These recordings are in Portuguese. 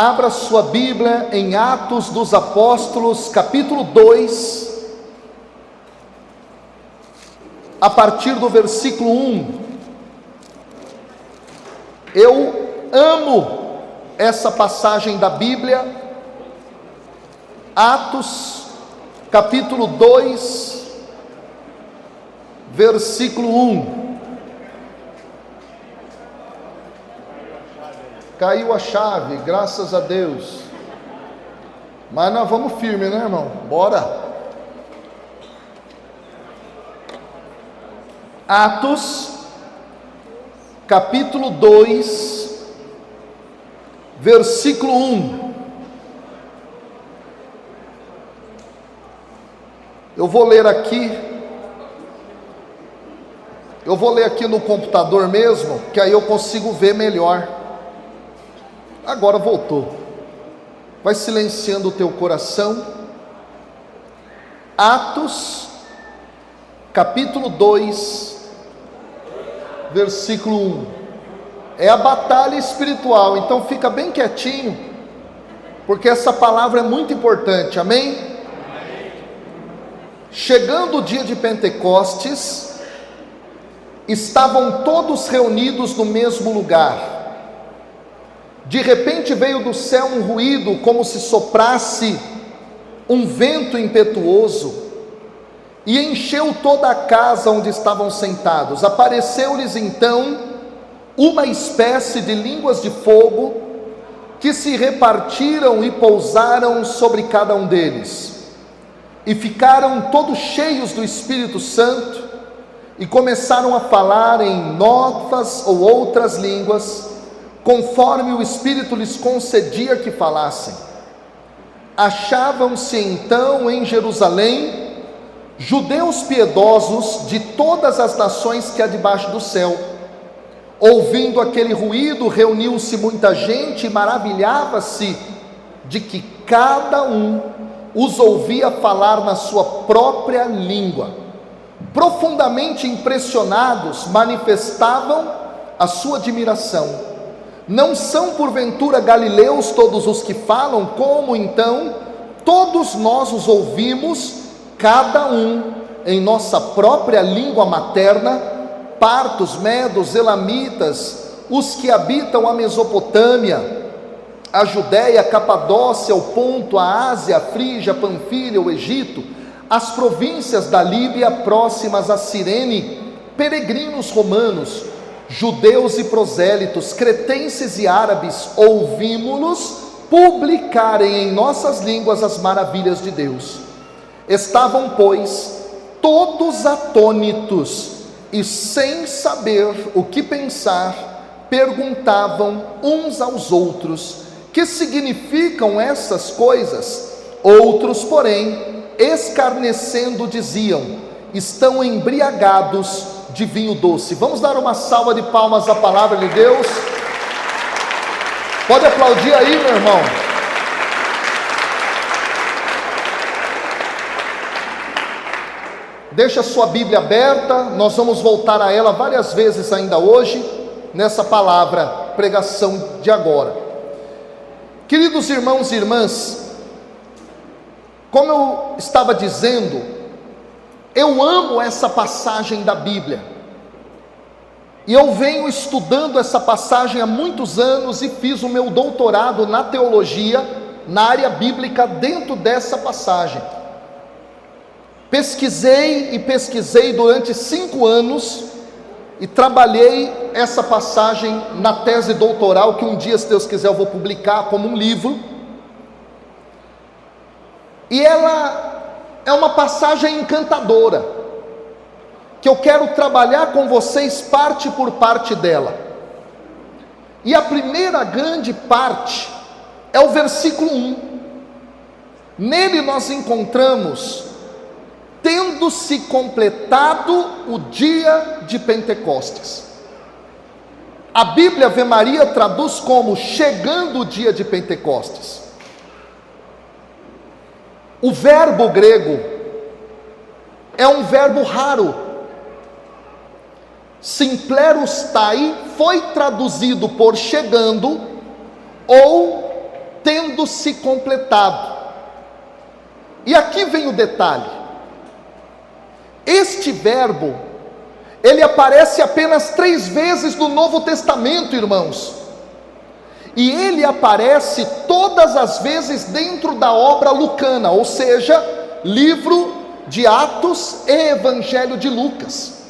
Abra sua Bíblia em Atos dos Apóstolos, capítulo 2, a partir do versículo 1. Eu amo essa passagem da Bíblia. Atos, capítulo 2, versículo 1. Caiu a chave, graças a Deus. Mas nós vamos firme, né, irmão? Bora. Atos, capítulo 2, versículo 1. Eu vou ler aqui no computador mesmo, que aí eu consigo ver melhor. Agora voltou. Vai silenciando o teu coração. Atos, capítulo 2, versículo 1. É a batalha espiritual, então fica bem quietinho, porque essa palavra é muito importante, amém? Chegando o dia de Pentecostes, estavam todos reunidos no mesmo lugar. De repente veio do céu um ruído, como se soprasse um vento impetuoso, e encheu toda a casa onde estavam sentados. Apareceu-lhes então uma espécie de línguas de fogo, que se repartiram e pousaram sobre cada um deles. E ficaram todos cheios do Espírito Santo, e começaram a falar em novas ou outras línguas, conforme o Espírito lhes concedia que falassem. Achavam-se então em Jerusalém judeus piedosos de todas as nações que há debaixo do céu. Ouvindo aquele ruído, reuniu-se muita gente e maravilhava-se de que cada um os ouvia falar na sua própria língua. Profundamente impressionados, manifestavam a sua admiração. Não são porventura galileus todos os que falam? Como então todos nós os ouvimos, cada um em nossa própria língua materna? Partos, medos, elamitas, os que habitam a Mesopotâmia, a Judéia, a Capadócia, o Ponto, a Ásia, a Frígia, a Panfilha, o Egito, as províncias da Líbia próximas a Cirene, peregrinos romanos, judeus e prosélitos, cretenses e árabes, ouvimos-los publicarem em nossas línguas as maravilhas de Deus. Estavam, pois, todos atônitos e sem saber o que pensar, perguntavam uns aos outros: que significam essas coisas? Outros, porém, escarnecendo, diziam: estão embriagados de vinho doce. Vamos dar uma salva de palmas à palavra de Deus. Pode aplaudir aí, meu irmão. Deixa a sua Bíblia aberta, nós vamos voltar a ela várias vezes ainda hoje, nessa palavra, pregação de agora. Queridos irmãos e irmãs, como eu estava dizendo, eu amo essa passagem da Bíblia, e eu venho estudando essa passagem há muitos anos, e fiz o meu doutorado na teologia, na área bíblica, dentro dessa passagem. Pesquisei durante 5 anos, e trabalhei essa passagem na tese doutoral, que um dia, se Deus quiser, eu vou publicar como um livro, e ela é uma passagem encantadora, que eu quero trabalhar com vocês parte por parte dela. E a primeira grande parte é o versículo 1. Nele nós encontramos: tendo-se completado o dia de Pentecostes. A Bíblia Ave Maria traduz como chegando o dia de Pentecostes. O verbo grego é um verbo raro. Simplerostai foi traduzido por chegando, ou tendo se completado. E aqui vem o detalhe. Este verbo, ele aparece apenas 3 vezes no Novo Testamento, irmãos. E ele aparece todas as vezes dentro da obra lucana, ou seja, livro de Atos e Evangelho de Lucas.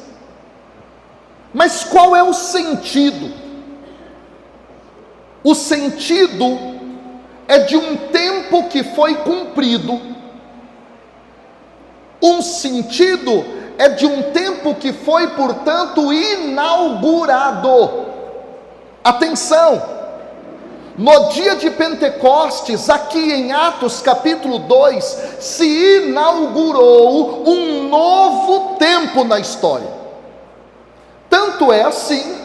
Mas qual é o sentido? O sentido é de um tempo que foi cumprido. Um sentido é de um tempo que foi, portanto, inaugurado. Atenção! No dia de Pentecostes, aqui em Atos capítulo 2, se inaugurou um novo tempo na história. Tanto é assim,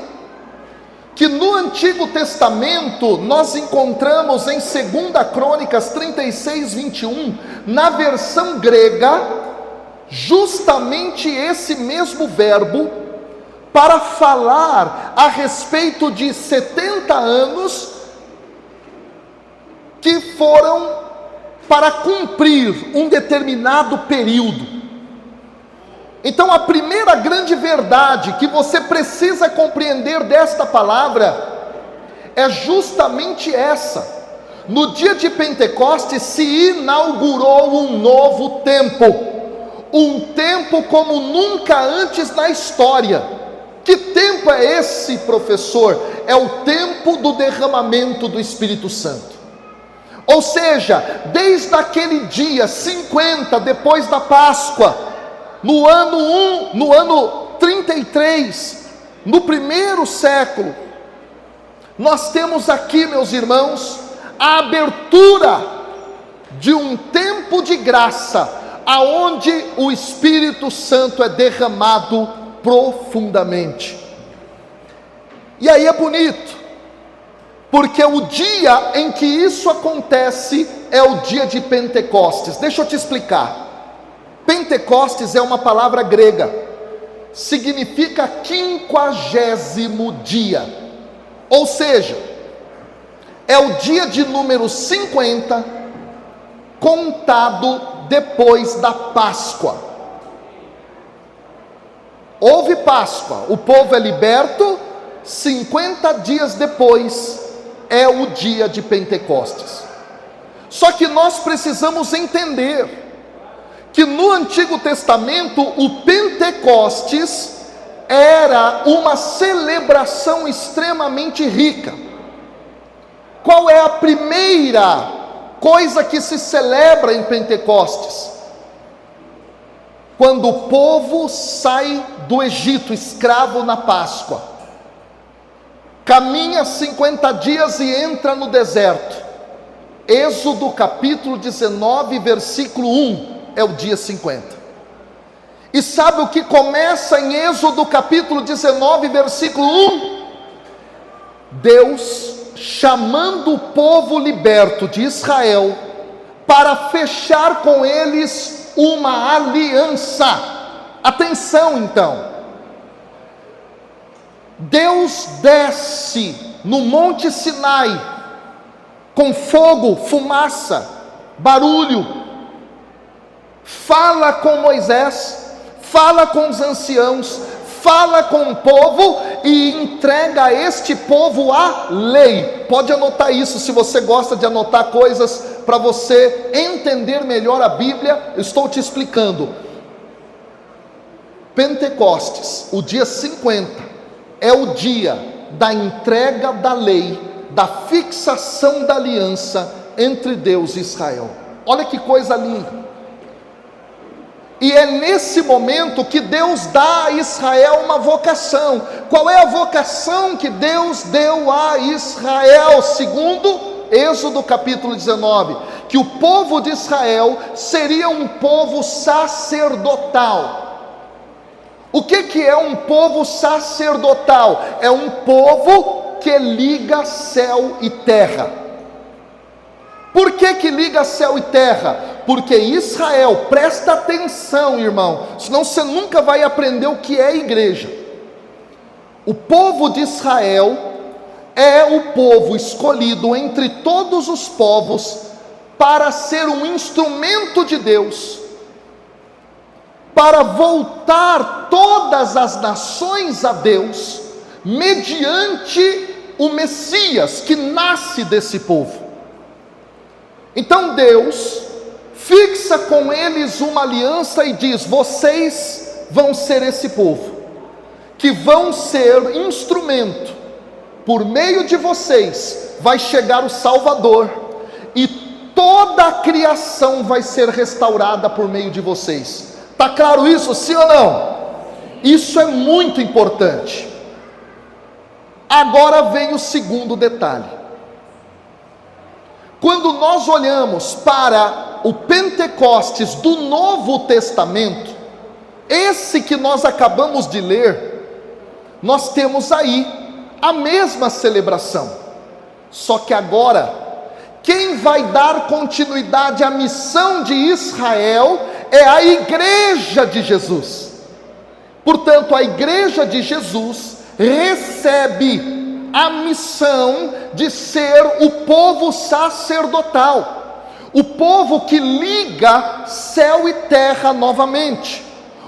que no Antigo Testamento, nós encontramos em 2 Crônicas 36, 21, na versão grega, justamente esse mesmo verbo, para falar a respeito de 70 anos, que foram para cumprir um determinado período. Então a primeira grande verdade que você precisa compreender desta palavra é justamente essa: no dia de Pentecostes se inaugurou um novo tempo, um tempo como nunca antes na história. Que tempo é esse, professor? É o tempo do derramamento do Espírito Santo. Ou seja, desde aquele dia 50 depois da Páscoa, no ano 33, no primeiro século, nós temos aqui, meus irmãos, a abertura de um tempo de graça, aonde o Espírito Santo é derramado profundamente. E aí é bonito, porque o dia em que isso acontece é o dia de Pentecostes. Deixa eu te explicar. Pentecostes é uma palavra grega, significa 50º dia, ou seja, é o dia de número 50, contado depois da Páscoa. Houve Páscoa, o povo é liberto, 50 dias depois é o dia de Pentecostes. Só que nós precisamos entender que no Antigo Testamento o Pentecostes era uma celebração extremamente rica. Qual é a primeira coisa que se celebra em Pentecostes? Quando o povo sai do Egito, escravo na Páscoa, caminha 50 dias e entra no deserto. Êxodo capítulo 19, versículo 1, é o dia 50. E sabe o que começa em Êxodo capítulo 19, versículo 1? Deus chamando o povo liberto de Israel para fechar com eles uma aliança. Atenção então, Deus desce no Monte Sinai com fogo, fumaça, barulho, fala com Moisés, fala com os anciãos, fala com o povo e entrega a este povo a lei. Pode anotar isso se você gosta de anotar coisas para você entender melhor a Bíblia. Eu estou te explicando. Pentecostes, o dia 50, é o dia da entrega da lei, da fixação da aliança entre Deus e Israel. Olha que coisa linda. E é nesse momento que Deus dá a Israel uma vocação. Qual é a vocação que Deus deu a Israel? Segundo Êxodo capítulo 19, que o povo de Israel seria um povo sacerdotal. O que é um povo sacerdotal? É um povo que liga céu e terra. Por que liga céu e terra? Porque Israel, presta atenção, irmão, senão você nunca vai aprender o que é igreja. O povo de Israel é o povo escolhido entre todos os povos para ser um instrumento de Deus, para voltar todas as nações a Deus, mediante o Messias que nasce desse povo. Então Deus fixa com eles uma aliança e diz: vocês vão ser esse povo, que vão ser instrumento. Por meio de vocês vai chegar o Salvador, e toda a criação vai ser restaurada por meio de vocês. Está claro isso, sim ou não? Isso é muito importante. Agora vem o segundo detalhe. Quando nós olhamos para o Pentecostes do Novo Testamento, esse que nós acabamos de ler, nós temos aí a mesma celebração, só que agora, quem vai dar continuidade à missão de Israel é a igreja de Jesus. Portanto, a igreja de Jesus recebe a missão de ser o povo sacerdotal, o povo que liga céu e terra novamente,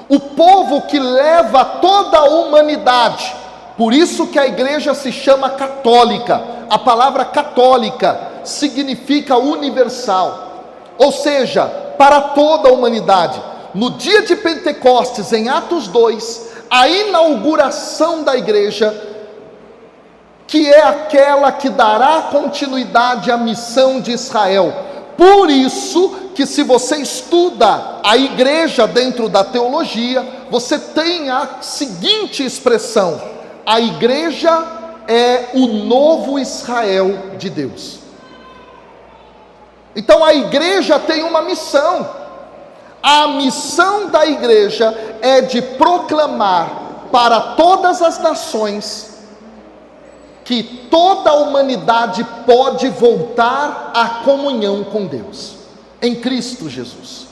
o povo que leva toda a humanidade. Por isso que a igreja se chama católica. A palavra católica significa universal, ou seja, para toda a humanidade. No dia de Pentecostes, em Atos 2, a inauguração da igreja, que é aquela que dará continuidade à missão de Israel. Por isso que, se você estuda a igreja dentro da teologia, você tem a seguinte expressão: a igreja é o novo Israel de Deus. Então a igreja tem uma missão. A missão da igreja é de proclamar para todas as nações que toda a humanidade pode voltar à comunhão com Deus, em Cristo Jesus.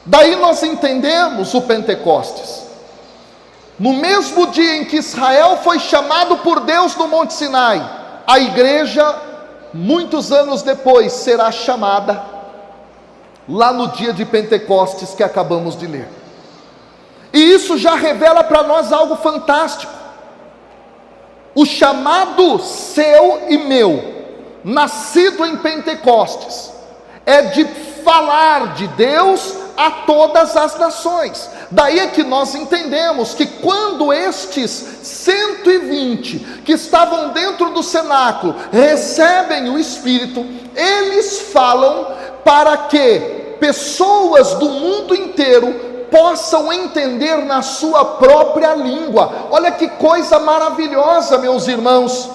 Daí nós entendemos o Pentecostes. No mesmo dia em que Israel foi chamado por Deus no Monte Sinai, a igreja, muitos anos depois, será chamada lá no dia de Pentecostes que acabamos de ler. E isso já revela para nós algo fantástico. O chamado seu e meu, nascido em Pentecostes, é de falar de Deus a todas as nações. Daí é que nós entendemos que quando estes 120 que estavam dentro do cenáculo recebem o Espírito, eles falam para que pessoas do mundo inteiro possam entender na sua própria língua. Olha que coisa maravilhosa, meus irmãos.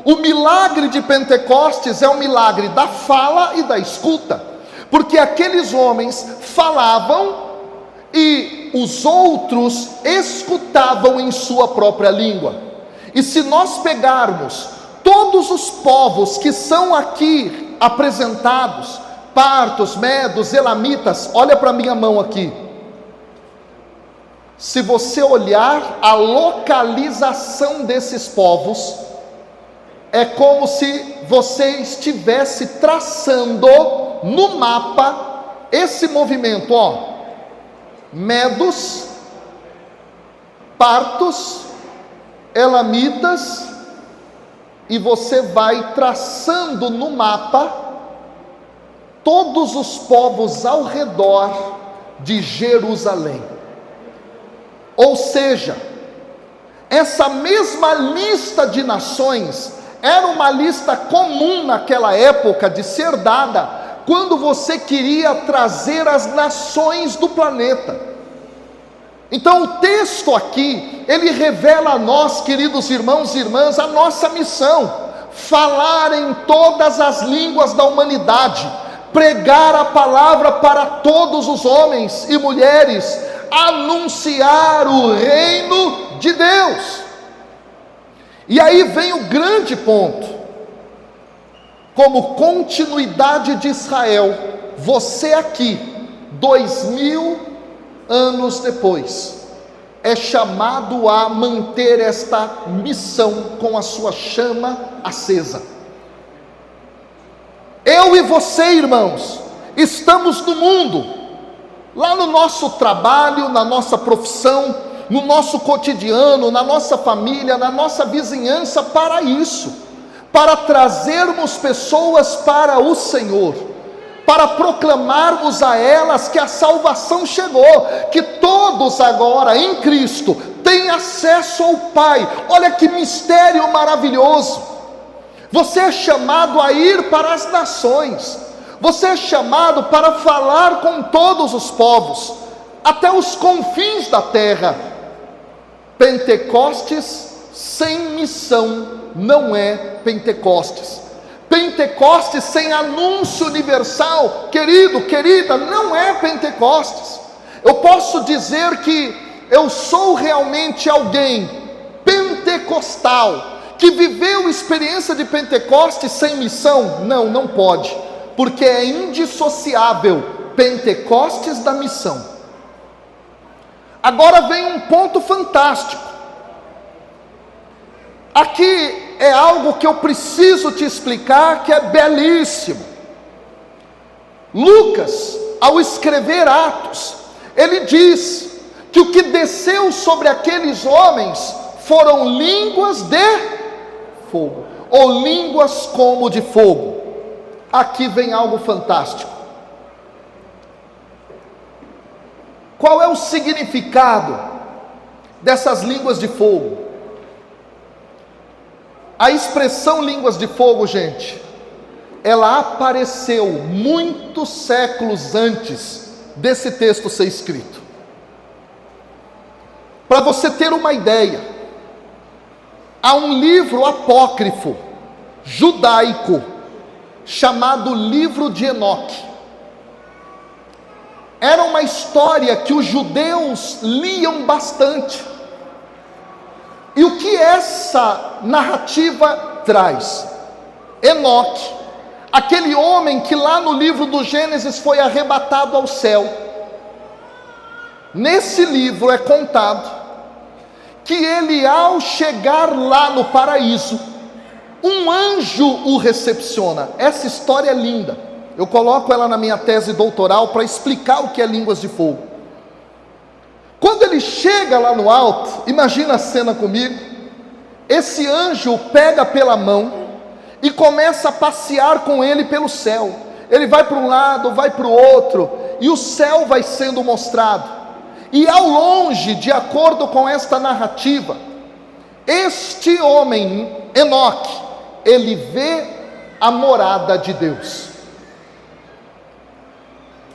O milagre de Pentecostes é o milagre da fala e da escuta, porque aqueles homens falavam e os outros escutavam em sua própria língua. E se nós pegarmos todos os povos que são aqui apresentados, partos, medos, elamitas, olha para minha mão aqui. Se você olhar a localização desses povos, é como se você estivesse traçando no mapa esse movimento, ó. Medos, partos, elamitas, e você vai traçando no mapa todos os povos ao redor de Jerusalém. Ou seja, essa mesma lista de nações era uma lista comum naquela época de ser dada quando você queria trazer as nações do planeta. Então o texto aqui, ele revela a nós, queridos irmãos e irmãs, a nossa missão: falar em todas as línguas da humanidade, pregar a palavra para todos os homens e mulheres, anunciar o reino de Deus. E aí vem o grande ponto. Como continuidade de Israel, você aqui, 2000 anos depois, é chamado a manter esta missão com a sua chama acesa. Eu e você, irmãos, estamos no mundo, lá no nosso trabalho, na nossa profissão, no nosso cotidiano, na nossa família, na nossa vizinhança, para isso, para trazermos pessoas para o Senhor, para proclamarmos a elas que a salvação chegou, que todos agora em Cristo têm acesso ao Pai. Olha que mistério maravilhoso! Você é chamado a ir para as nações, você é chamado para falar com todos os povos, até os confins da terra. Pentecostes sem missão não é Pentecostes. Pentecostes sem anúncio universal, querido, querida, não é Pentecostes. Eu posso dizer que eu sou realmente alguém pentecostal, que viveu experiência de Pentecostes sem missão? Não, não pode, porque é indissociável Pentecostes da missão. Agora vem um ponto fantástico. Aqui é algo que eu preciso te explicar, que é belíssimo. Lucas, ao escrever Atos, ele diz que o que desceu sobre aqueles homens foram línguas de fogo, ou línguas como de fogo. Aqui vem algo fantástico. Qual é o significado dessas línguas de fogo? A expressão línguas de fogo, gente, ela apareceu muitos séculos antes desse texto ser escrito. Para você ter uma ideia, há um livro apócrifo judaico chamado Livro de Enoque. Era uma história que os judeus liam bastante. E o que essa narrativa traz? Enoque, aquele homem que lá no livro do Gênesis foi arrebatado ao céu. Nesse livro é contado que ele, ao chegar lá no paraíso, um anjo o recepciona. Essa história é linda. Eu coloco ela na minha tese doutoral para explicar o que é línguas de fogo. Quando ele chega lá no alto, imagina a cena comigo. Esse anjo pega pela mão e começa a passear com ele pelo céu. Ele vai para um lado, vai para o outro, e o céu vai sendo mostrado. E ao longe, de acordo com esta narrativa, este homem, Enoque, ele vê a morada de Deus.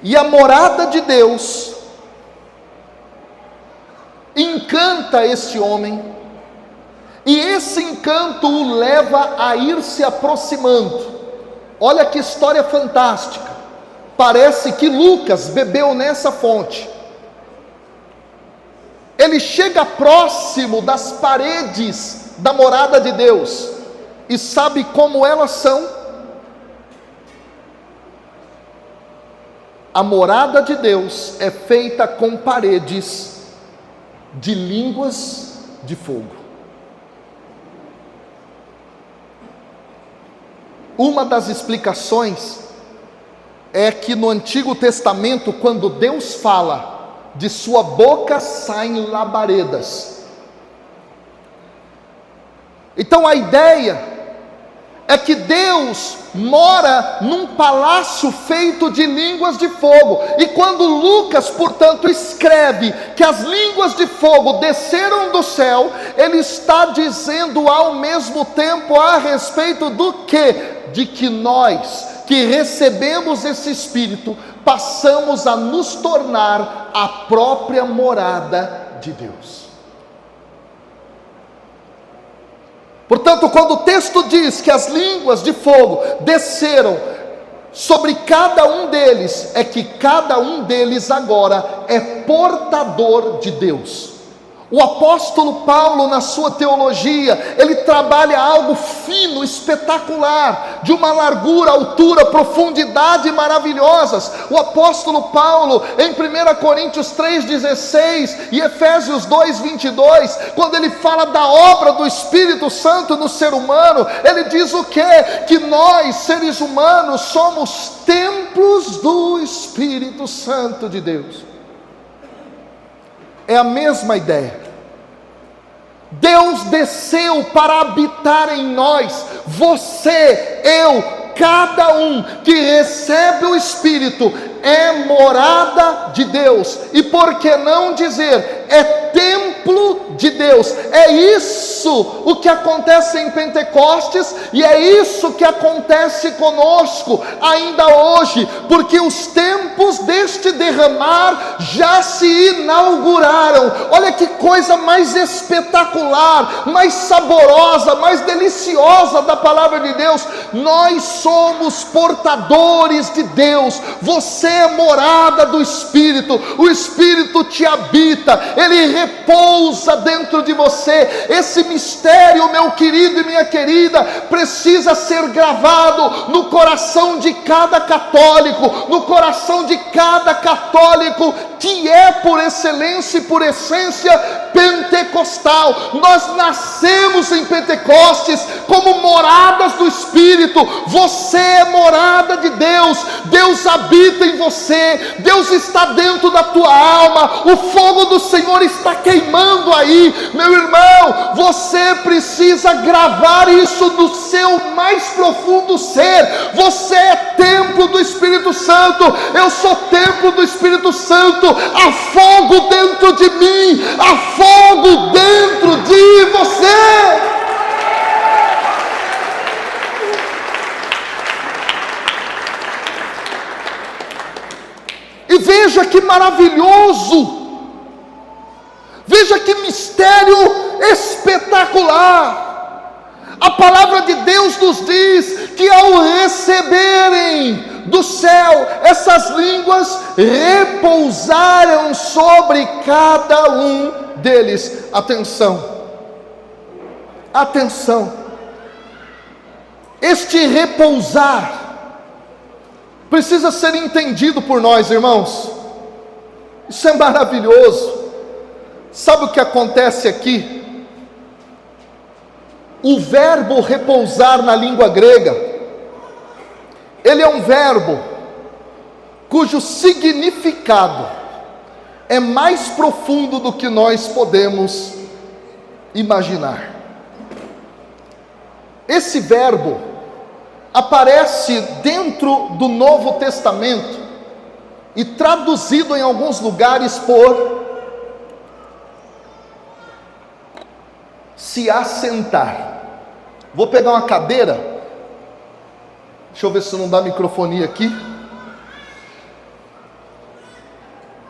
E a morada de Deus encanta este homem, e esse encanto o leva a ir se aproximando. Olha que história fantástica. Parece que Lucas bebeu nessa fonte. Ele chega próximo das paredes da morada de Deus, e sabe como elas são? A morada de Deus é feita com paredes de línguas de fogo. Uma das explicações é que no Antigo Testamento, quando Deus fala, de sua boca saem labaredas. Então a ideia é que Deus mora num palácio feito de línguas de fogo. E quando Lucas, portanto, escreve que as línguas de fogo desceram do céu, ele está dizendo ao mesmo tempo a respeito do quê? De que nós, que recebemos esse Espírito, passamos a nos tornar a própria morada de Deus. Portanto, quando o texto diz que as línguas de fogo desceram sobre cada um deles, é que cada um deles agora é portador de Deus. O apóstolo Paulo, na sua teologia, ele trabalha algo fino, espetacular, de uma largura, altura, profundidade maravilhosas. O apóstolo Paulo, em 1 Coríntios 3,16 e Efésios 2,22, quando ele fala da obra do Espírito Santo no ser humano, ele diz o quê? Que nós, seres humanos, somos templos do Espírito Santo de Deus. É a mesma ideia. Deus desceu para habitar em nós. Você, eu, cada um que recebe o Espírito é morada de Deus. E por que não dizer, é templo de Deus. É isso o que acontece em Pentecostes, e é isso que acontece conosco ainda hoje, porque os tempos deste derramar já se inauguraram. Olha que coisa mais espetacular, mais saborosa, mais deliciosa da palavra de Deus. Nós somos portadores de Deus. Você é morada do Espírito. O Espírito te habita, ele repousa dentro de você. Esse mistério, meu querido e minha querida, precisa ser gravado no coração de cada católico, no coração de cada católico que é por excelência e por essência pentecostal. Nós nascemos em Pentecostes como moradas do Espírito. Você é morada de Deus. Deus habita em você. Deus está dentro da tua alma. O fogo do Senhor está queimando aí, meu irmão. Você precisa gravar isso no seu mais profundo ser. Você é templo do Espírito Santo. Eu sou templo do Espírito Santo. Há fogo dentro de mim, há fogo dentro de você. E veja que maravilhoso, veja que mistério espetacular. A palavra de Deus nos diz que ao receberem do céu essas línguas, repousaram sobre cada um deles. Atenção, atenção, este repousar precisa ser entendido por nós, irmãos. Isso é maravilhoso. Sabe o que acontece aqui? O verbo repousar na língua grega, ele é um verbo cujo significado é mais profundo do que nós podemos imaginar. Esse verbo aparece dentro do Novo Testamento e traduzido em alguns lugares por se assentar. Vou pegar uma cadeira. Deixa eu ver se não dá microfonia aqui.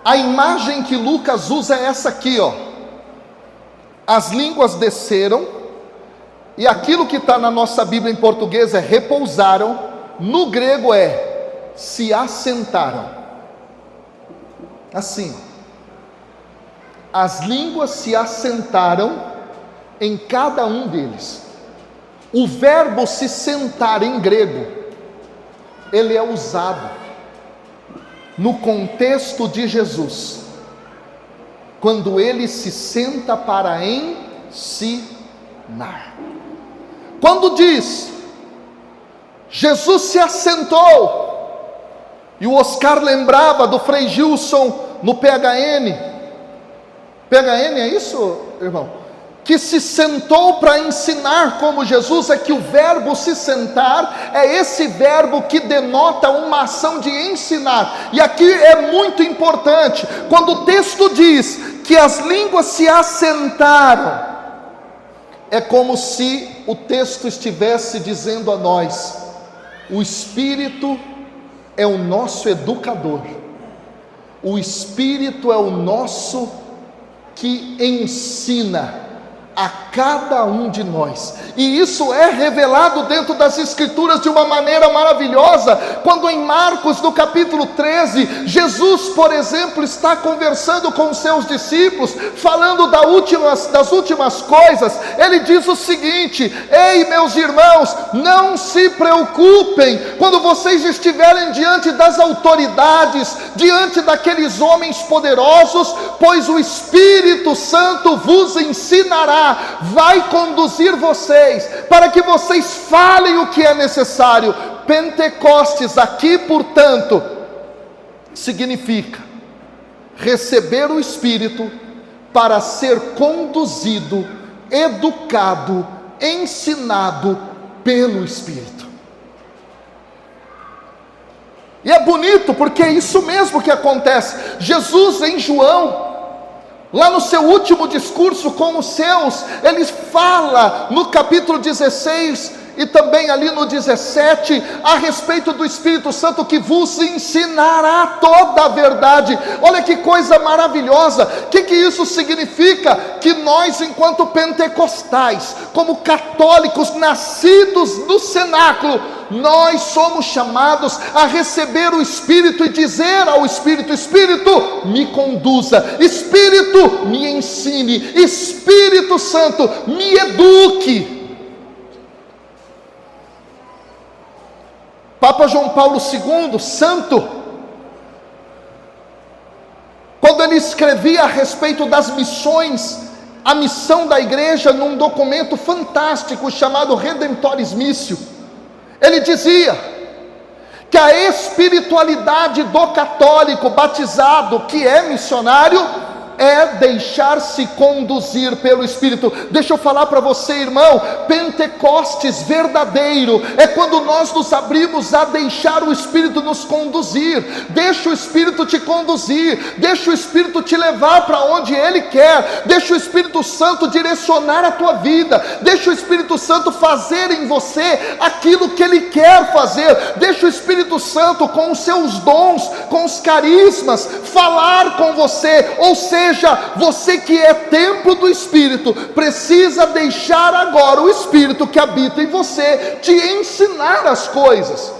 A imagem que Lucas usa é essa aqui, ó. As línguas desceram, e aquilo que está na nossa Bíblia em português é repousaram, no grego é se assentaram. Assim, as línguas se assentaram em cada um deles. O verbo se sentar em grego, ele é usado no contexto de Jesus, quando ele se senta para ensinar. Quando diz, Jesus se assentou, e o Oscar lembrava do Frei Gilson no PHN. PHN é isso, irmão? Que se sentou para ensinar como Jesus. É que o verbo se sentar é esse verbo que denota uma ação de ensinar. E aqui é muito importante, quando o texto diz que as línguas se assentaram, é como se o texto estivesse dizendo a nós: o Espírito é o nosso educador, o Espírito é o nosso que ensina a cada um de nós. E isso é revelado dentro das Escrituras de uma maneira maravilhosa, quando em Marcos, no capítulo 13, Jesus, por exemplo, está conversando com os seus discípulos, falando das últimas coisas. Ele diz o seguinte: ei, meus irmãos, não se preocupem quando vocês estiverem diante das autoridades, diante daqueles homens poderosos, pois o Espírito Santo vos ensinará, vai conduzir vocês, para que vocês falem o que é necessário. Pentecostes aqui, portanto, significa receber o Espírito para ser conduzido, educado, ensinado pelo Espírito. E é bonito, porque é isso mesmo que acontece. Jesus, em João, lá no seu último discurso com os seus, ele fala no capítulo 16 e também ali no 17, a respeito do Espírito Santo, que vos ensinará toda a verdade. Olha que coisa maravilhosa. O que isso significa? Que nós, enquanto pentecostais, como católicos nascidos no cenáculo, nós somos chamados a receber o Espírito e dizer ao Espírito: Espírito, me conduza, Espírito, me ensine, Espírito Santo, me eduque. Papa João Paulo II, santo, quando ele escrevia a respeito das missões, a missão da igreja, num documento fantástico chamado Redemptoris Missio, ele dizia que a espiritualidade do católico batizado, que é missionário, é deixar-se conduzir pelo Espírito. Deixa eu falar para você, irmão, Pentecostes verdadeiro é quando nós nos abrimos a deixar o Espírito nos conduzir. Deixa o Espírito te conduzir, deixa o Espírito te levar para onde Ele quer, deixa o Espírito Santo direcionar a tua vida, deixa o Espírito Santo fazer em você aquilo que Ele quer fazer, deixa o Espírito Santo com os seus dons, com os carismas, falar com você. Ou seja, você que é templo do Espírito, precisa deixar agora o Espírito que habita em você te ensinar as coisas.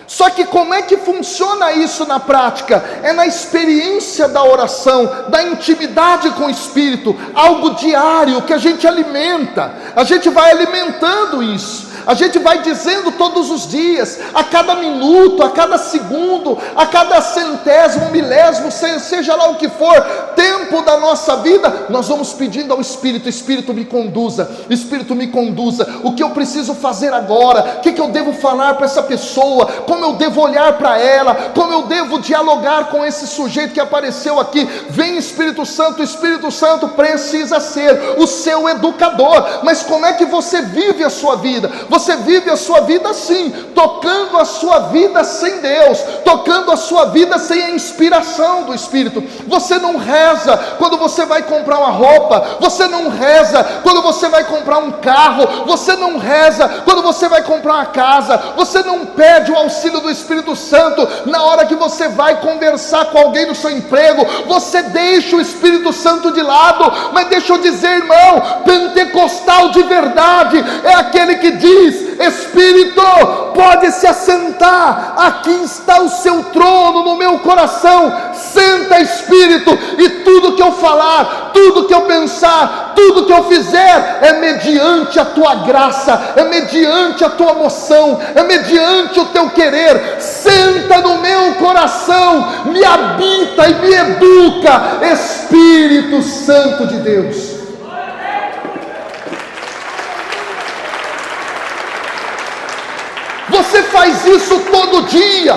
Só que como é que funciona isso na prática? É na experiência da oração, da intimidade com o Espírito, algo diário que a gente alimenta, a gente vai alimentando isso. A gente vai dizendo todos os dias, a cada minuto, a cada segundo, a cada centésimo, milésimo, seja lá o que for, tempo da nossa vida, nós vamos pedindo ao Espírito: Espírito, me conduza, Espírito, me conduza, o que eu preciso fazer agora, o que eu devo falar para essa pessoa, como eu devo olhar para ela, como eu devo dialogar com esse sujeito que apareceu aqui. Vem Espírito Santo. O Espírito Santo precisa ser o seu educador. Mas como é que você vive a sua vida? Você vive a sua vida assim, tocando a sua vida sem Deus, tocando a sua vida sem a inspiração do Espírito. Você não reza quando você vai comprar uma roupa, você não reza quando você vai comprar um carro, você não reza quando você vai comprar uma casa, você não pede o auxílio do Espírito Santo na hora que você vai conversar com alguém no seu emprego, você deixa o Espírito Santo de lado. Mas deixa eu dizer, irmão, pentecostal de verdade é aquele que diz: Espírito, pode se assentar, aqui está o seu trono no meu coração, senta, Espírito, e tudo que eu falar, tudo que eu pensar, tudo que eu fizer, é mediante a tua graça, é mediante a tua moção, é mediante o teu querer. Senta no meu coração, me habita e me educa, Espírito Santo de Deus. Você faz isso todo dia.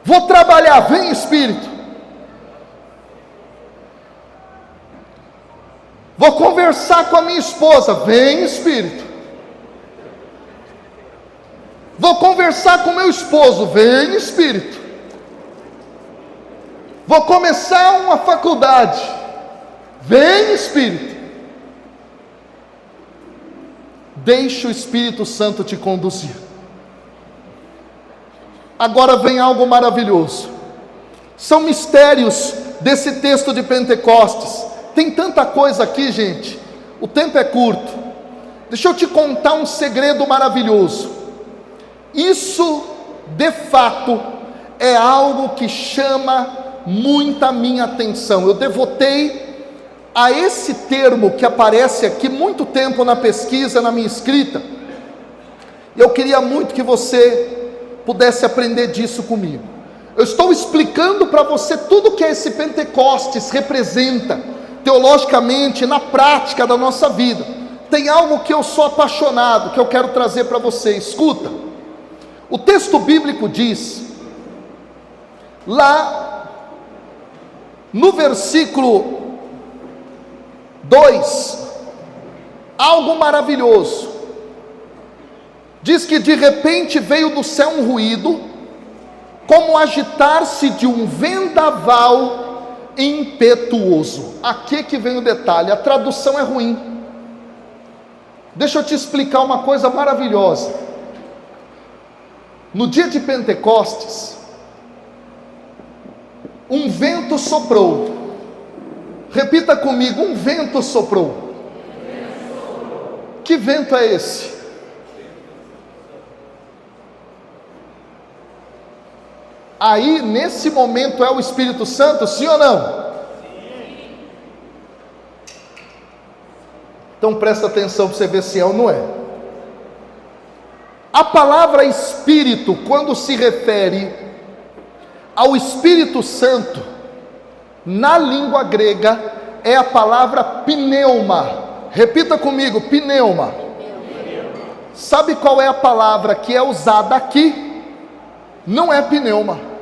Vou trabalhar, vem Espírito. Vou conversar com a minha esposa, vem Espírito. Vou conversar com meu esposo, vem Espírito. Vou começar uma faculdade, vem Espírito. Deixa o Espírito Santo te conduzir. Agora vem algo maravilhoso. São mistérios desse texto de Pentecostes. Tem tanta coisa aqui, gente, o tempo é curto. Deixa eu te contar um segredo maravilhoso. Isso, de fato, é algo que chama muita minha atenção. Eu devotei a esse termo que aparece aqui muito tempo na pesquisa, na minha escrita. E eu queria muito que você pudesse aprender disso comigo. Eu estou explicando para você tudo que esse Pentecostes representa, teologicamente, na prática da nossa vida. Tem algo que eu sou apaixonado, que eu quero trazer para você. Escuta, o texto bíblico diz, lá no versículo 2, algo maravilhoso. Diz que de repente veio do céu um ruído, como agitar-se de um vendaval impetuoso. Aqui que vem o detalhe, a tradução é ruim. Deixa eu te explicar uma coisa maravilhosa. No dia de Pentecostes, um vento soprou. Repita comigo, um vento soprou. Que vento é esse? Aí, nesse momento, é o Espírito Santo, sim ou não? Sim. Então presta atenção para você ver se é ou não é. A palavra Espírito, quando se refere ao Espírito Santo, na língua grega, é a palavra pneuma. Repita comigo, pneuma. Sabe qual é a palavra que é usada aqui? Não é pneuma.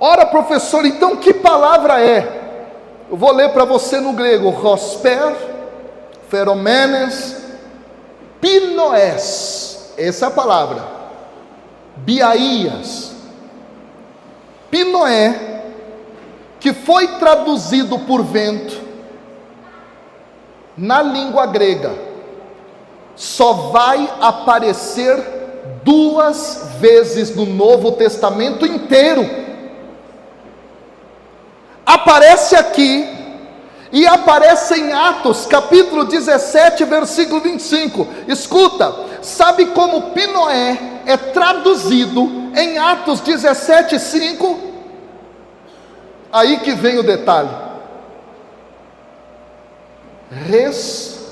Ora, professor, então que palavra é? Eu vou ler para você no grego: rosper, feromenes, pinoés. Essa é a palavra. Biaías. Pinoé, que foi traduzido por vento, na língua grega, só vai aparecer 2 vezes no Novo Testamento inteiro. Aparece aqui e aparece em Atos, capítulo 17, versículo 25. Escuta, sabe como pinoé é traduzido em Atos 17, 5? Aí que vem o detalhe. Respiração.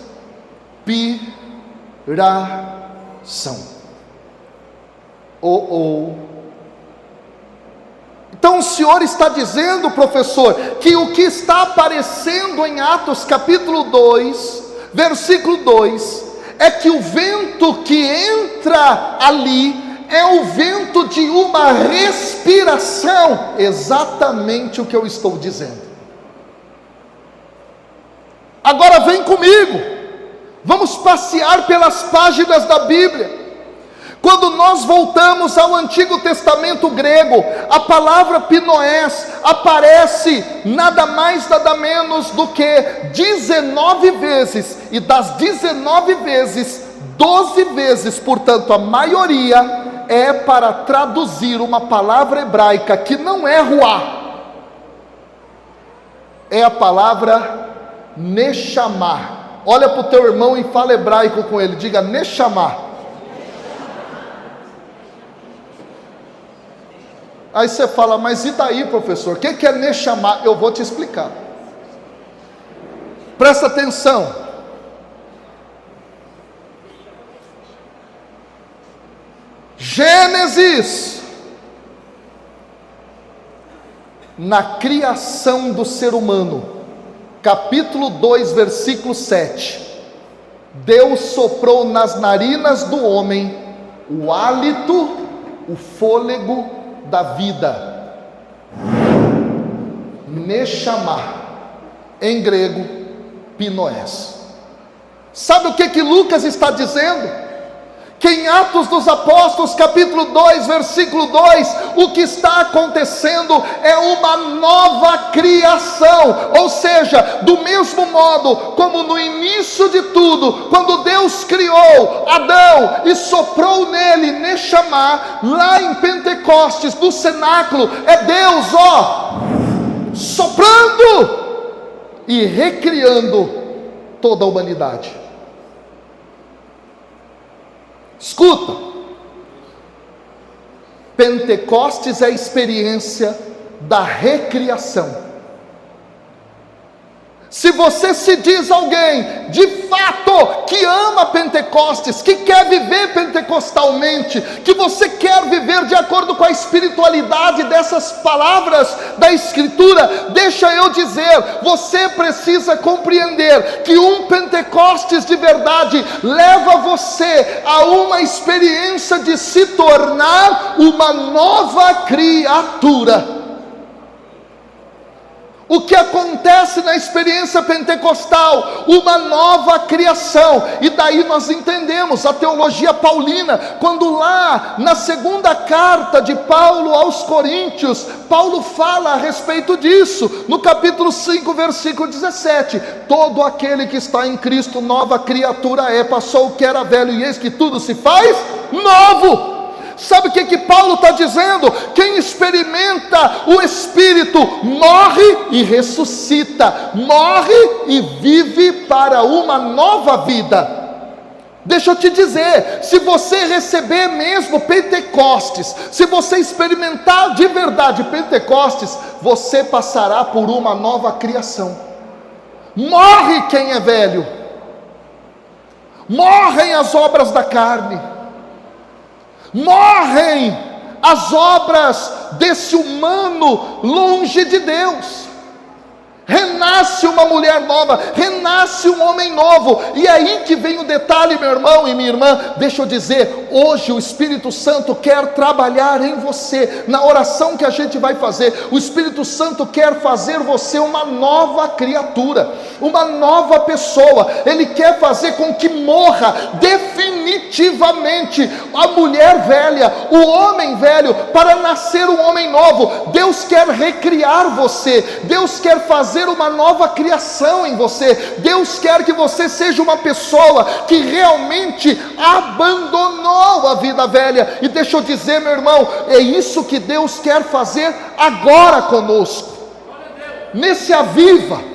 Então o Senhor está dizendo, professor, que o que está aparecendo em Atos capítulo 2, versículo 2, é que o vento que entra ali é o vento de uma respiração. Exatamente o que eu estou dizendo. Agora vem comigo, vamos passear pelas páginas da Bíblia. Quando nós voltamos ao Antigo Testamento grego, a palavra pinoés aparece nada mais, nada menos do que 19 vezes, e das 19 vezes, 12 vezes, portanto a maioria, é para traduzir uma palavra hebraica que não é ruá, é a palavra nechamá. Olha para o teu irmão e fala hebraico com ele, diga nechamá. Aí você fala, mas e daí, professor? O que é nechamá? Eu vou te explicar. Presta atenção. Gênesis, na criação do ser humano, capítulo 2, versículo 7. Deus soprou nas narinas do homem o hálito, o fôlego da vida. Nechamá, em grego, pinoés. Sabe o que Lucas está dizendo? que em Atos dos Apóstolos, capítulo 2, versículo 2, o que está acontecendo é uma nova criação, ou seja, do mesmo modo como no início de tudo, quando Deus criou Adão e soprou nele Neshama, lá em Pentecostes, no cenáculo, é Deus, soprando e recriando toda a humanidade. Escuta, Pentecostes é a experiência da recriação. Se você se diz alguém, de fato, que ama Pentecostes, que quer viver pentecostalmente, que você quer viver de acordo com a espiritualidade dessas palavras da Escritura, deixa eu dizer, você precisa compreender que um Pentecostes de verdade leva você a uma experiência de se tornar uma nova criatura. O que acontece na experiência pentecostal? Uma nova criação. E daí nós entendemos a teologia paulina, quando lá na segunda carta de Paulo aos Coríntios, Paulo fala a respeito disso, no capítulo 5, versículo 17: todo aquele que está em Cristo, nova criatura é, passou o que era velho, e eis que tudo se faz novo. Sabe o que Paulo está dizendo? Quem experimenta o Espírito morre e ressuscita, morre e vive para uma nova vida. Deixa eu te dizer, se você receber mesmo Pentecostes, se você experimentar de verdade Pentecostes, você passará por uma nova criação. Morre quem é velho, morrem as obras da carne, morrem as obras desse humano longe de Deus, renasce uma mulher nova, renasce um homem novo. E aí que vem o detalhe, meu irmão e minha irmã, deixa eu dizer, hoje o Espírito Santo quer trabalhar em você, na oração que a gente vai fazer, o Espírito Santo quer fazer você uma nova criatura, uma nova pessoa. Ele quer fazer com que morra definitivamente a mulher velha, o homem velho, para nascer um homem novo. Deus quer recriar você, Deus quer fazer uma nova criação em você. Deus quer que você seja uma pessoa que realmente abandonou a vida velha. E deixa eu dizer, meu irmão, é isso que Deus quer fazer agora conosco, nesse Aviva.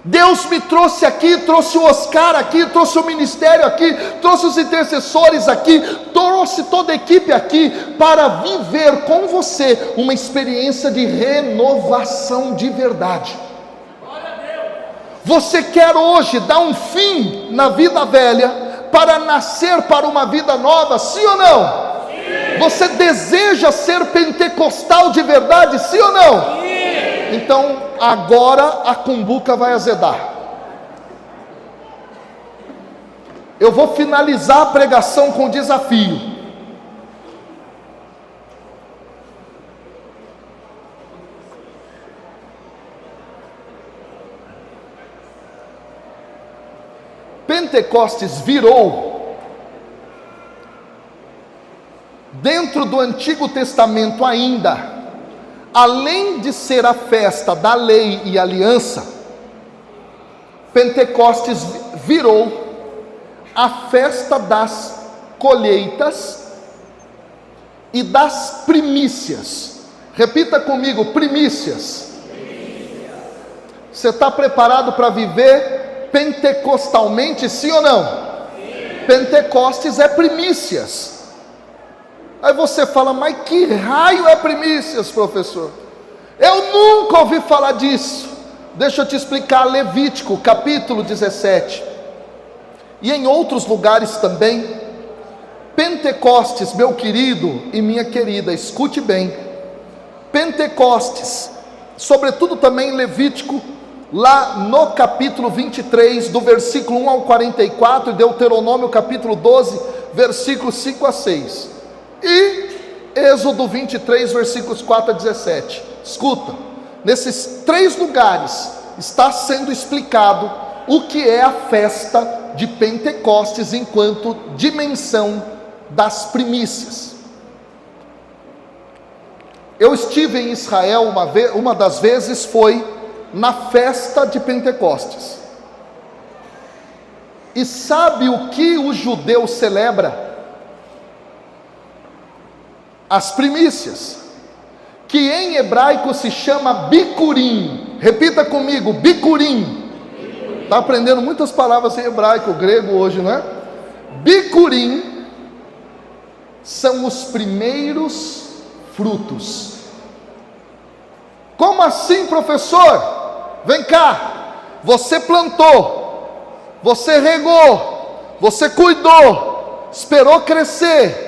Deus me trouxe aqui, trouxe o Oscar aqui, trouxe o ministério aqui, trouxe os intercessores aqui, trouxe toda a equipe aqui para viver com você uma experiência de renovação de verdade. Você quer hoje dar um fim na vida velha para nascer para uma vida nova, sim ou não? Sim. Você deseja ser pentecostal de verdade, sim ou não? Sim. Então agora a cumbuca vai azedar. Eu vou finalizar a pregação com desafio. Pentecostes virou, dentro do Antigo Testamento ainda, além de ser a festa da lei e aliança, Pentecostes virou a festa das colheitas e das primícias. Repita comigo: primícias. Você está preparado para viver pentecostalmente, sim ou não? Sim. Pentecostes é primícias. Aí você fala: mas que raio é primícias, professor? Eu nunca ouvi falar disso. Deixa eu te explicar. Levítico capítulo 17, e em outros lugares também. Pentecostes, meu querido e minha querida, escute bem. Pentecostes, sobretudo também Levítico, lá no capítulo 23, do versículo 1 ao 44, e Deuteronômio capítulo 12, versículos 5 a 6, e Êxodo 23, versículos 4 a 17. Escuta, nesses três lugares está sendo explicado o que é a festa de Pentecostes enquanto dimensão das primícias. Eu estive em Israel uma das vezes foi na festa de Pentecostes. E sabe o que o judeu celebra? As primícias, que em hebraico se chama bikurim. Repita comigo, bikurim. Está aprendendo muitas palavras em hebraico, grego hoje, não é? Bikurim são os primeiros frutos. Como assim, professor? Vem cá, você plantou, você regou, você cuidou, esperou crescer.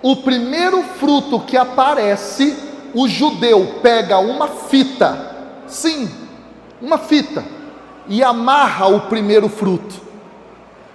O primeiro fruto que aparece, o judeu pega uma fita, sim, uma fita, e amarra o primeiro fruto.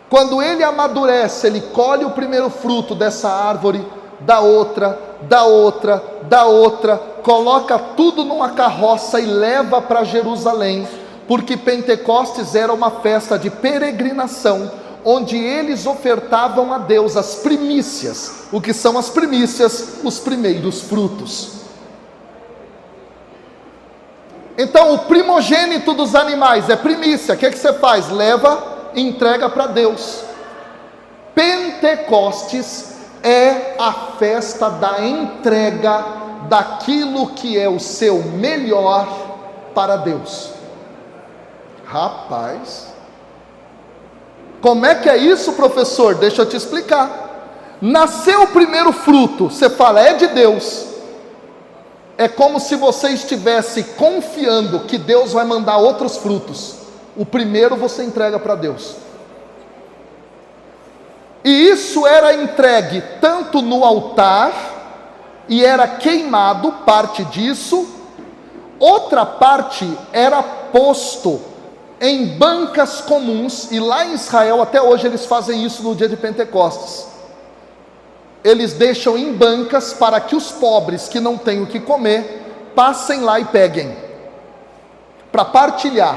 Quando ele amadurece, ele colhe o primeiro fruto dessa árvore, da outra, da outra, da outra, coloca tudo numa carroça e leva para Jerusalém, porque Pentecostes era uma festa de peregrinação, onde eles ofertavam a Deus as primícias. O que são as primícias? Os primeiros frutos. Então o primogênito dos animais é primícia. O que você faz? Leva e entrega para Deus. Pentecostes é a festa da entrega daquilo que é o seu melhor para Deus. Rapaz, como é que é isso, professor? Deixa eu te explicar. Nasceu o primeiro fruto, você fala, é de Deus. É como se você estivesse confiando que Deus vai mandar outros frutos. O primeiro você entrega para Deus. E isso era entregue tanto no altar, e era queimado, parte disso. Outra parte era posto em bancas comuns, e lá em Israel até hoje eles fazem isso no dia de Pentecostes. Eles deixam em bancas para que os pobres que não têm o que comer, passem lá e peguem, para partilhar.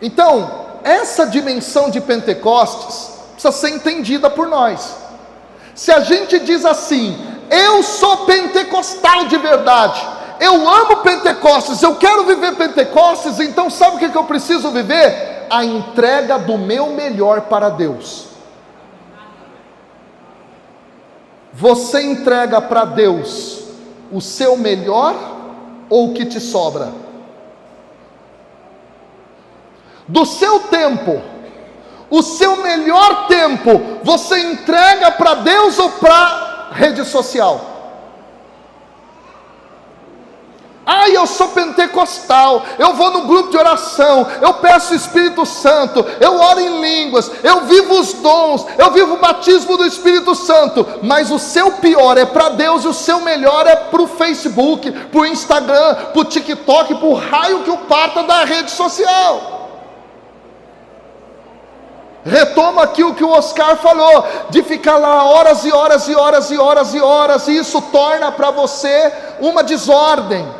Então, essa dimensão de Pentecostes precisa ser entendida por nós. Se a gente diz assim, eu sou pentecostal de verdade, eu amo Pentecostes, eu quero viver Pentecostes, então sabe o que eu preciso viver? A entrega do meu melhor para Deus. Você entrega para Deus o seu melhor ou o que te sobra? Do seu tempo, o seu melhor tempo, você entrega para Deus ou para rede social? Ai, eu sou pentecostal, eu vou no grupo de oração, eu peço o Espírito Santo, eu oro em línguas, eu vivo os dons, eu vivo o batismo do Espírito Santo, mas o seu pior é para Deus e o seu melhor é para o Facebook, para o Instagram, para o TikTok, para o raio que o parta da rede social. Retoma aqui o que o Oscar falou, de ficar lá horas e horas e horas e horas e horas, e isso torna para você uma desordem.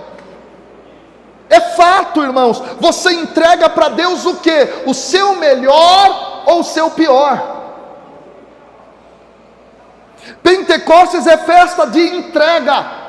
É fato, irmãos, você entrega para Deus o que? O seu melhor ou o seu pior? Pentecostes é festa de entrega.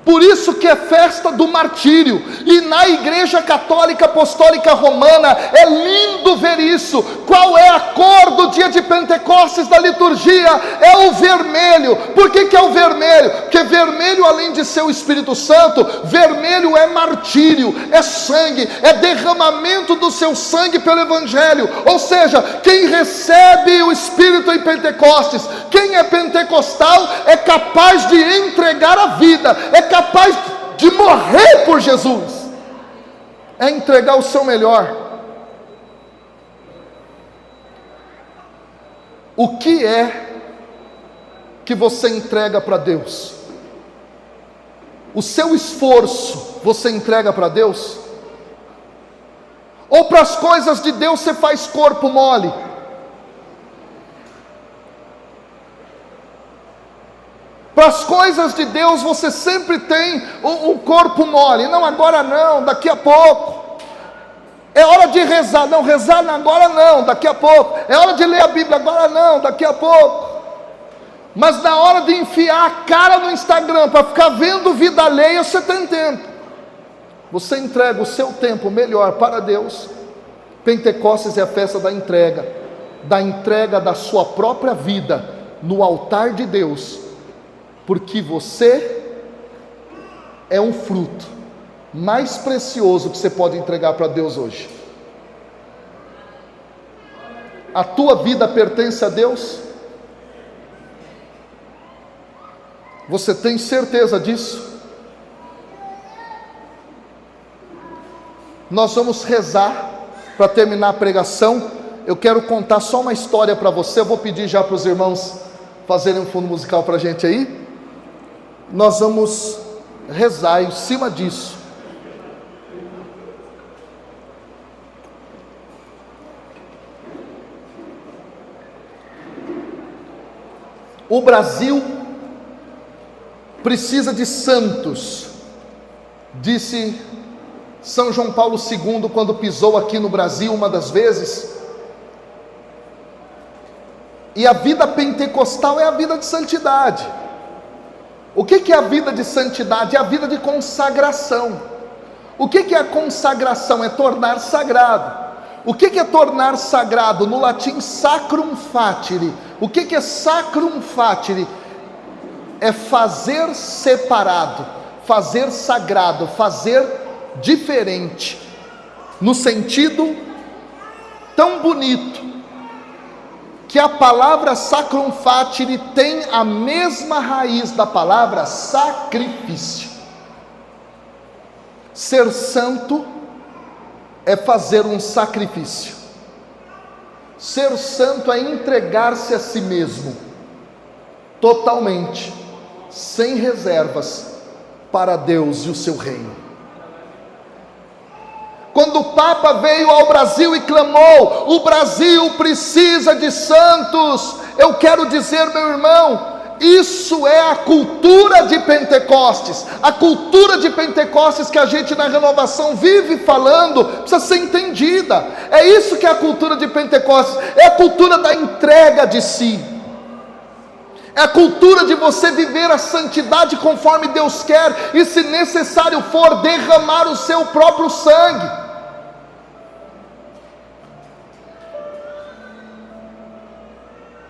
Por isso que é festa do martírio, e na Igreja Católica Apostólica Romana, é lindo ver isso. Qual é a cor do dia de Pentecostes da liturgia? É o vermelho. Por que é o vermelho? Porque vermelho, além de ser o Espírito Santo, vermelho é martírio, é sangue, é derramamento do seu sangue pelo Evangelho. Ou seja, quem recebe o Espírito em Pentecostes, quem é pentecostal, é capaz de entregar a vida, é capaz de morrer por Jesus, é entregar o seu melhor. O que é que você entrega para Deus? O seu esforço você entrega para Deus? Ou para as coisas de Deus você faz corpo mole? Para as coisas de Deus você sempre tem um corpo mole. Não, agora não, daqui a pouco. É hora de rezar, não, rezar agora não, daqui a pouco. É hora de ler a Bíblia, agora não, daqui a pouco. Mas na hora de enfiar a cara no Instagram para ficar vendo vida alheia, você tem tempo. Você entrega o seu tempo melhor para Deus. Pentecostes é a festa da entrega da sua própria vida no altar de Deus, porque você é um fruto mais precioso que você pode entregar para Deus hoje. A tua vida pertence a Deus? Você tem certeza disso? Nós vamos rezar para terminar a pregação. Eu quero contar só uma história para você. Eu vou pedir já para os irmãos fazerem um fundo musical para a gente aí. Nós vamos rezar em cima disso. O Brasil precisa de santos, disse São João Paulo II quando pisou aqui no Brasil uma das vezes. E a vida pentecostal é a vida de santidade. O que é a vida de santidade? É a vida de consagração. O que é a consagração? É tornar sagrado. O que é tornar sagrado? No latim, sacrum fatiri. O que é sacrum fatiri? É fazer separado, fazer sagrado, fazer diferente, no sentido tão bonito, que a palavra sacrum fatiri tem a mesma raiz da palavra sacrifício. Ser santo é fazer um sacrifício. Ser santo é entregar-se a si mesmo, totalmente, sem reservas, para Deus e o seu reino. Quando o Papa veio ao Brasil e clamou: o Brasil precisa de santos, eu quero dizer, meu irmão, isso é a cultura de Pentecostes. A cultura de Pentecostes que a gente na renovação vive falando, precisa ser entendida. É isso que é a cultura de Pentecostes, é a cultura da entrega de si. É a cultura de você viver a santidade conforme Deus quer, e se necessário for, derramar o seu próprio sangue.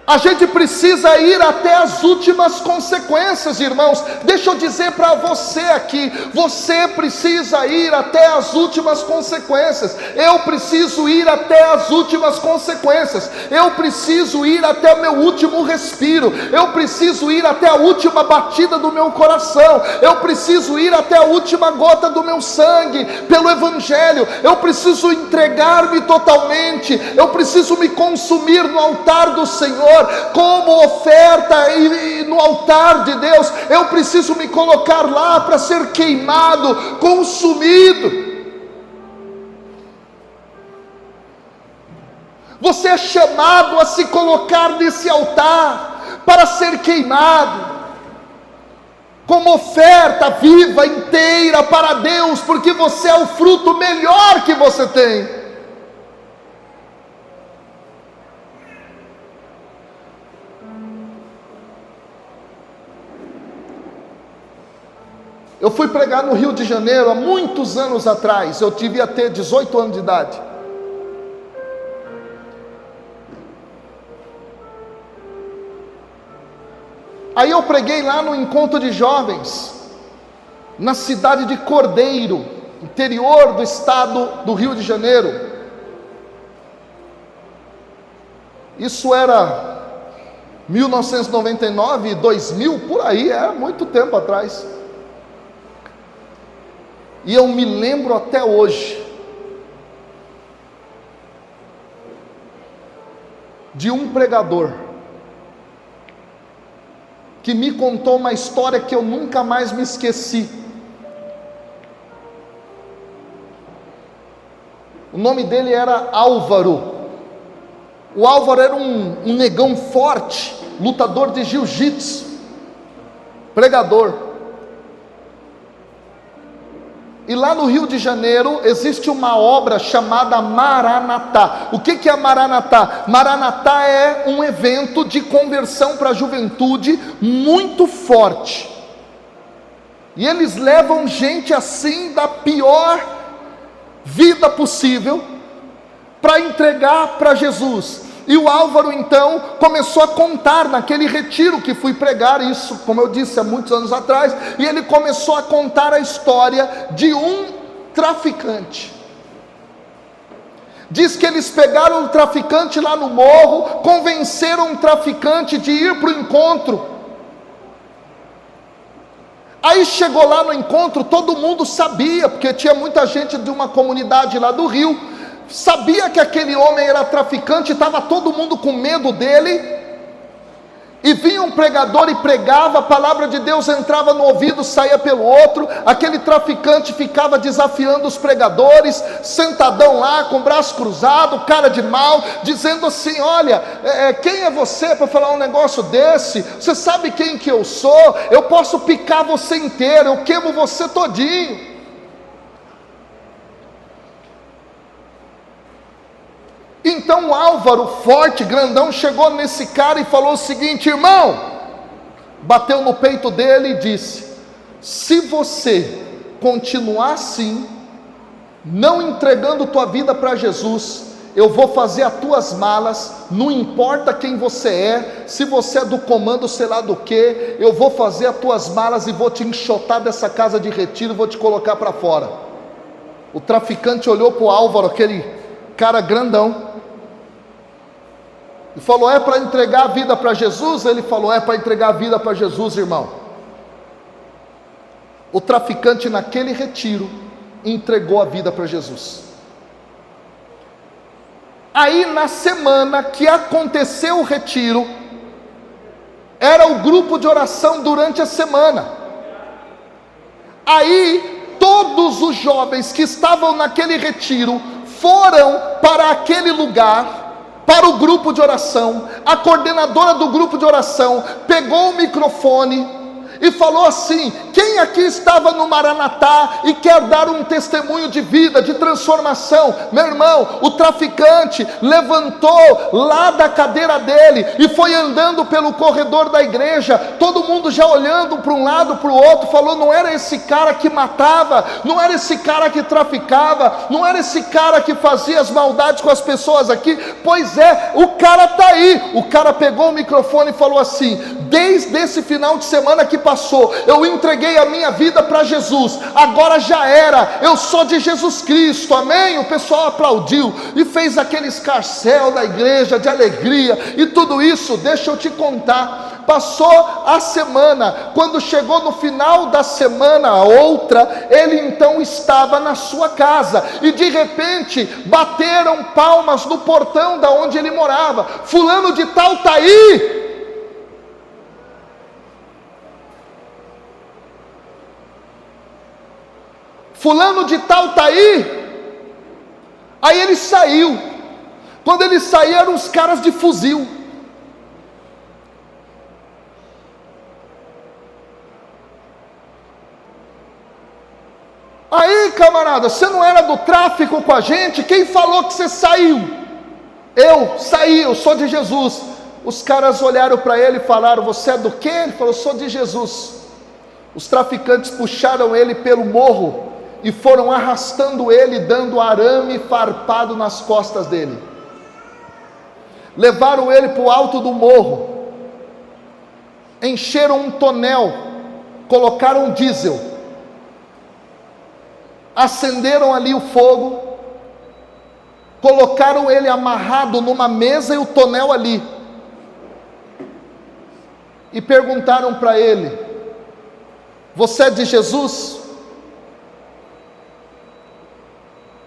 A gente precisa ir até as últimas consequências, irmãos. Deixa eu dizer para você aqui, você precisa ir até as últimas consequências. Eu preciso ir até as últimas consequências. Eu preciso ir até o meu último respiro. Eu preciso ir até a última batida do meu coração. Eu preciso ir até a última gota do meu sangue pelo Evangelho. Eu preciso entregar-me totalmente. Eu preciso me consumir no altar do Senhor, como oferta e no altar de Deus. Eu preciso me colocar lá para ser queimado, consumido. Você é chamado a se colocar nesse altar para ser queimado como oferta viva, inteira para Deus, porque você é o fruto melhor que você tem. Eu fui pregar no Rio de Janeiro há muitos anos atrás. Eu devia ter 18 anos de idade. Aí eu preguei lá no encontro de jovens, na cidade de Cordeiro, interior do estado do Rio de Janeiro. Isso era 1999, 2000, por aí, era muito tempo atrás. E eu me lembro até hoje de um pregador que me contou uma história que eu nunca mais me esqueci. O nome dele era Álvaro. O Álvaro era um negão forte, lutador de jiu-jitsu, pregador. E lá no Rio de Janeiro existe uma obra chamada Maranatá. O que é Maranatá? Maranatá é um evento de conversão para a juventude muito forte. E eles levam gente assim da pior vida possível para entregar para Jesus. E o Álvaro então começou a contar naquele retiro que fui pregar, isso como eu disse há muitos anos atrás, e ele começou a contar a história de um traficante. Diz que eles pegaram o traficante lá no morro, convenceram o traficante de ir para o encontro. Aí chegou lá no encontro, todo mundo sabia, porque tinha muita gente de uma comunidade lá do Rio, sabia que aquele homem era traficante, estava todo mundo com medo dele, e vinha um pregador e pregava, a palavra de Deus entrava no ouvido, saía pelo outro, aquele traficante ficava desafiando os pregadores, sentadão lá, com o braço cruzado, cara de mal, dizendo assim: olha, quem é você para falar um negócio desse? Você sabe quem que eu sou? Eu posso picar você inteiro, eu queimo você todinho. Então o Álvaro, forte, grandão, chegou nesse cara e falou o seguinte: irmão, bateu no peito dele e disse: se você continuar assim, não entregando tua vida para Jesus, eu vou fazer as tuas malas, não importa quem você é, se você é do comando sei lá do que, eu vou fazer as tuas malas e vou te enxotar dessa casa de retiro, vou te colocar para fora. O traficante olhou para o Álvaro, aquele cara grandão, e falou: é para entregar a vida para Jesus? Ele falou: é para entregar a vida para Jesus, irmão. O traficante naquele retiro entregou a vida para Jesus. Aí na semana que aconteceu o retiro, era o grupo de oração durante a semana. Aí todos os jovens que estavam naquele retiro foram para aquele lugar, para o grupo de oração. A coordenadora do grupo de oração pegou o microfone e falou assim: quem aqui estava no Maranatá e quer dar um testemunho de vida, de transformação? Meu irmão, o traficante levantou lá da cadeira dele e foi andando pelo corredor da igreja, todo mundo já olhando para um lado, para o outro, falou: não era esse cara que matava, não era esse cara que traficava, não era esse cara que fazia as maldades com as pessoas aqui? Pois é, o cara está aí. O cara pegou o microfone e falou assim: desde esse final de semana que passou, eu entreguei a minha vida para Jesus, agora já era, eu sou de Jesus Cristo, amém? O pessoal aplaudiu e fez aquele escarcéu da igreja de alegria e tudo isso. Deixa eu te contar, passou a semana, quando chegou no final da semana outra, ele então estava na sua casa, e de repente bateram palmas no portão da onde ele morava: fulano de tal está aí. Fulano de tal está aí. Aí ele saiu. Quando ele saiu, eram os caras de fuzil. Aí, camarada, você não era do tráfico com a gente? Quem falou que você saiu? Eu saí, eu sou de Jesus. Os caras olharam para ele e falaram: você é do quê? Ele falou: sou de Jesus. Os traficantes puxaram ele pelo morro e foram arrastando ele, dando arame farpado nas costas dele. Levaram ele para o alto do morro, encheram um tonel, colocaram diesel, acenderam ali o fogo, colocaram ele amarrado numa mesa e o tonel ali, e perguntaram para ele: você é de Jesus?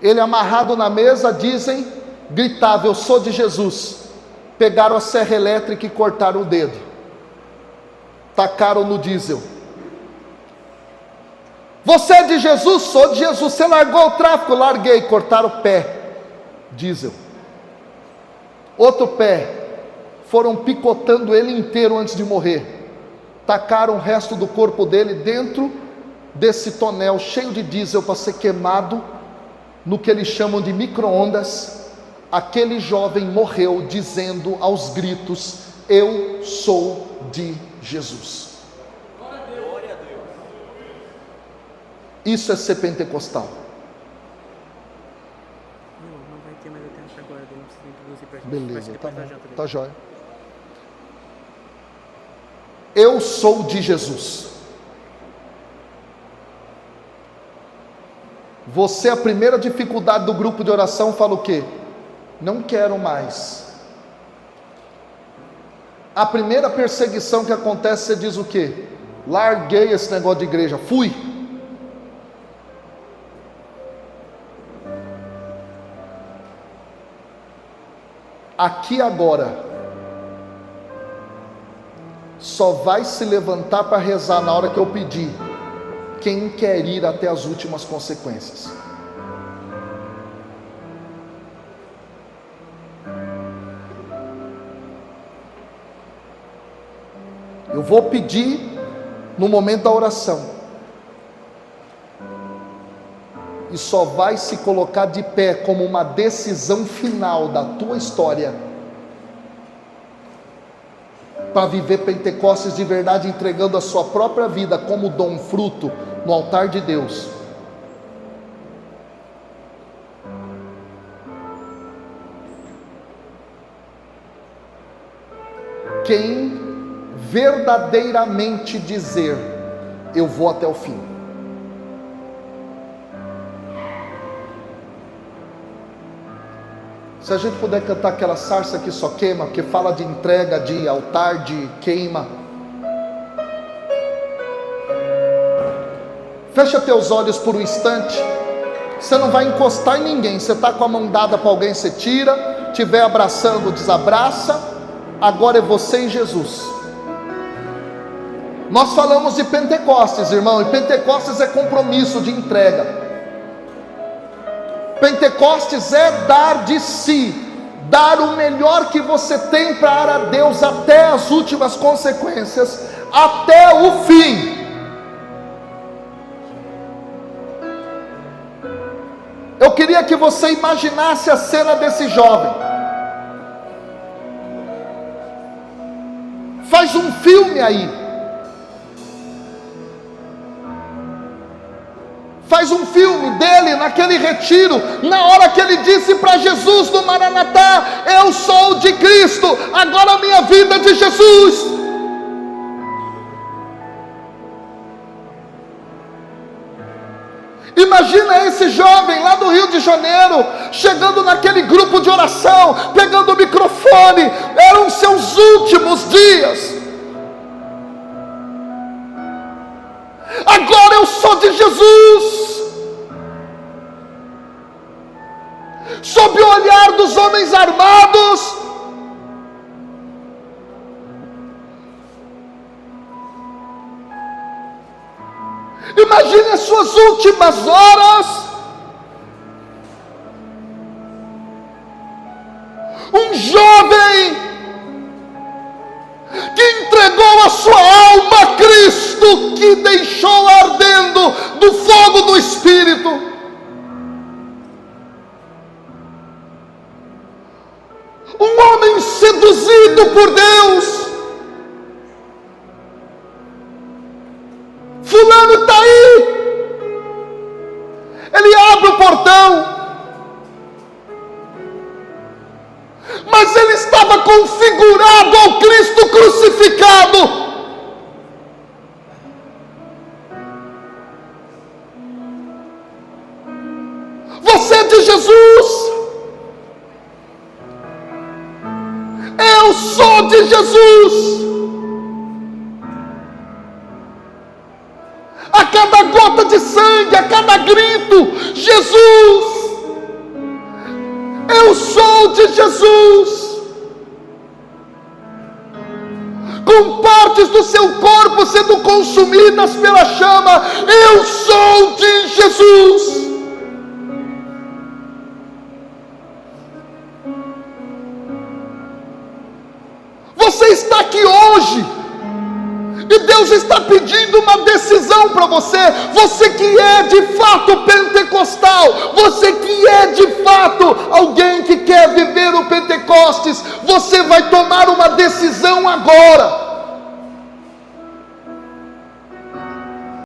Ele amarrado na mesa, dizem, gritava: eu sou de Jesus. Pegaram a serra elétrica e cortaram o dedo, tacaram no diesel. Você é de Jesus? Sou de Jesus. Você largou o tráfico? Larguei. Cortaram o pé, diesel. Outro pé, foram picotando ele inteiro antes de morrer. Tacaram o resto do corpo dele dentro desse tonel cheio de diesel para ser queimado no que eles chamam de micro-ondas, aquele jovem morreu dizendo aos gritos: eu sou de Jesus. Isso é ser pentecostal. Não vai ter mais tempo agora, não precisa introduzir pra gente. Beleza, tá bom, tá jóia. Eu sou de Jesus. Você, a primeira dificuldade do grupo de oração, fala o quê? Não quero mais. A primeira perseguição que acontece, você diz o quê? Larguei esse negócio de igreja, fui. Aqui agora, só vai se levantar para rezar na hora que eu pedir quem quer ir até as últimas consequências. Eu vou pedir no momento da oração, e só vai se colocar de pé como uma decisão final da tua história, para viver Pentecostes de verdade, entregando a sua própria vida como dom, fruto, no altar de Deus. Quem verdadeiramente dizer: eu vou até o fim. Se a gente puder cantar aquela sarça que só queima, porque fala de entrega, de altar, de queima. Fecha teus olhos por um instante. Você não vai encostar em ninguém. Você está com a mão dada para alguém, você tira. Estiver abraçando, desabraça. Agora é você e Jesus. Nós falamos de Pentecostes, irmão, e Pentecostes é compromisso de entrega. Pentecostes é dar de si, dar o melhor que você tem para dar a Deus até as últimas consequências, até o fim. Eu queria que você imaginasse a cena desse jovem. Faz um filme aí. Faz um filme dele naquele retiro, na hora que ele disse para Jesus no Maranatá: eu sou de Cristo, agora a minha vida é de Jesus. Imagina esse jovem lá do Rio de Janeiro, chegando naquele grupo de oração, pegando o microfone, eram seus últimos dias. Agora eu sou de Jesus. Sob o olhar dos homens armados, imagine as suas últimas horas. Um jovem que entregou a sua alma a Cristo, que deixou ardendo do fogo do Espírito. Um homem seduzido por Deus. Fulano está aí. Ele abre o portão, mas ele estava configurado ao Cristo crucificado. Você é de Jesus. Eu sou de Jesus. A cada gota de sangue, a cada grito, Jesus. Eu sou de Jesus. Com partes do seu corpo sendo consumidas pela chama, eu sou de Jesus. Você está aqui hoje E Deus está pedindo uma decisão para você. Você que é de fato pentecostal, você que é de fato alguém que quer viver o Pentecostes, você vai tomar uma decisão agora.